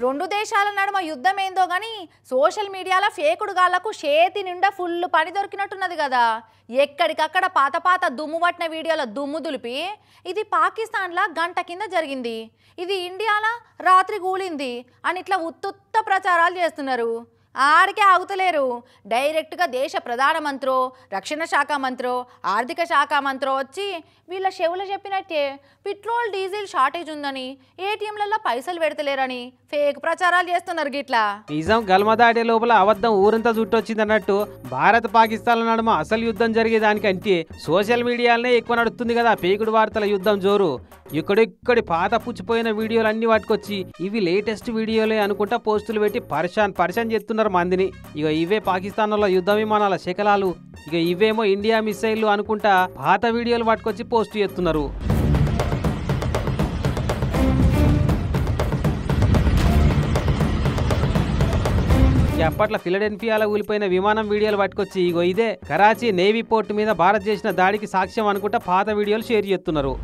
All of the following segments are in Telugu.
రెండు దేశాల నడుమ యుద్ధం ఏందో గానీ సోషల్ మీడియాలో ఫేకుడు గాళ్లకు చేతి నిండా ఫుల్ పని దొరికినట్టున్నది కదా. ఎక్కడికక్కడ పాత పాత దుమ్ము పట్టిన వీడియోల దుమ్ము దులిపి ఇది పాకిస్తాన్లో గంట కింద జరిగింది, ఇది ఇండియాలో రాత్రి కూలింది అని ఇట్లా ఉత్తుత్త ప్రచారాలు చేస్తున్నారు. ఆడికే ఆగుతలేరు. డైరెక్ట్గా దేశ ప్రధానమంత్రో, రక్షణ శాఖ మంత్రో, ఆర్థిక శాఖ మంత్రో వచ్చి వీళ్ళ చెవులు చెప్పినట్టే పెట్రోల్ డీజిల్ షార్టేజ్ ఉందని, ఏటీఎంలలో పైసలు పెడతలేరని ఫేక్ ప్రచారాలు చేస్తున్నారు. గిట్లా నిజం గల్మదాడే లోపల అబద్ధం ఊరంతా చుట్టొచ్చింది అన్నట్టు భారత్ పాకిస్తాన్ల నడుమ అసలు యుద్ధం జరిగేదానికంటే సోషల్ మీడియాలనే ఎక్కువ నడుస్తుంది కదా పేకుడు వార్తల యుద్ధం జోరు. ఇక్కడిక్కడి పాత పుచ్చిపోయిన వీడియోలు అన్ని వాటికొచ్చి ఇవి లేటెస్ట్ వీడియోలే అనుకుంటా పోస్టులు పెట్టి పరిశాన్ చేస్తున్నారు మందిని. ఇక ఇవే పాకిస్తాన్లో యుద్ధ విమానాల శకలాలు, ఇక ఇవేమో ఇండియా మిసైళ్లు అనుకుంటా పాత వీడియోలు వాటికొచ్చి పోస్టు చేస్తున్నారు. అప్పట్లో ఫిలడెల్ఫియాలో కూలిపోయిన విమానం వీడియోలు పట్టుకొచ్చి ఇగో ఇదే కరాచీ నేవీ పోర్టు మీద భారత్ చేసిన దాడికి సాక్ష్యం అనుకుంటా పాత వీడియోలు షేర్ చేస్తున్నారు.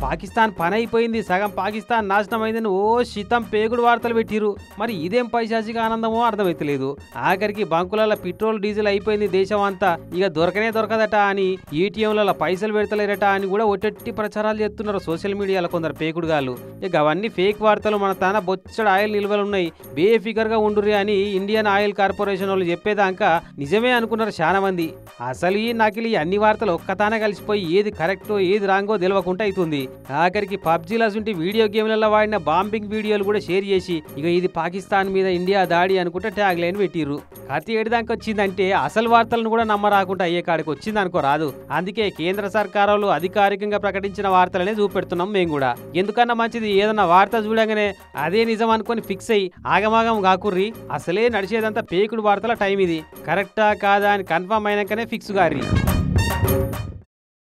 పాకిస్తాన్ పని అయిపోయింది, సగం పాకిస్తాన్ నాశనం అయిందని ఓ శీతం పేగుడు వార్తలు పెట్టిరు. మరి ఇదేం పైశాచిక ఆనందమో అర్థమైతలేదు. ఆఖరికి బంకులలో పెట్రోల్ డీజిల్ అయిపోయింది దేశం అంతా, ఇక దొరకదట అని ఏటీఎంలలో పైసలు పెడతలేరట అని కూడా ఒట్టెట్టి ప్రచారాలు చేస్తున్నారు సోషల్ మీడియాలో కొందరు పేకుడుగాళ్ళు. ఇక అవన్నీ ఫేక్ వార్తలు. మన తన బొచ్చడు ఆయిల్ నిల్వలున్నాయి, బేఫికర్ గా ఉండురి అని ఇండియన్ ఆయిల్ కార్పొరేషన్ వాళ్ళు చెప్పేదాకా నిజమే అనుకున్నారు చాలా మంది. అసలు ఈ నకిలీ అన్ని వార్తలు ఒక్కతానే కలిసిపోయి ఏది కరెక్టో ఏది రాంగో తెలియకుండా అవుతుంది. ఆఖరికి పబ్జీల సుంటి వీడియో గేమ్లలో వాడిన బాంబింగ్ వీడియోలు కూడా షేర్ చేసి ఇక ఇది పాకిస్తాన్ మీద ఇండియా దాడి అనుకుంటే ట్యాగ్ లైన్ పెట్టిర్రు. కత్తి ఏడిదాకా వచ్చిందంటే అసలు వార్తలను కూడా నమ్మరాకుండా అయ్యే కాడికి వచ్చింది అనుకో రాదు. అందుకే కేంద్ర సర్కారులు అధికారికంగా ప్రకటించిన వార్తలనే చూపెడుతున్నాం మేము కూడా. ఎందుకన్నా మంచిది ఏదన్నా వార్త చూడగానే అదే నిజం అనుకొని ఫిక్స్ అయ్యి ఆగమాగం కాకుర్రి. అసలే నడిచేదంతా పేకుడు వార్తల టైం ఇది. కరెక్టా కాదా అని కన్ఫర్మ్ అయినాకనే ఫిక్స్ గారి.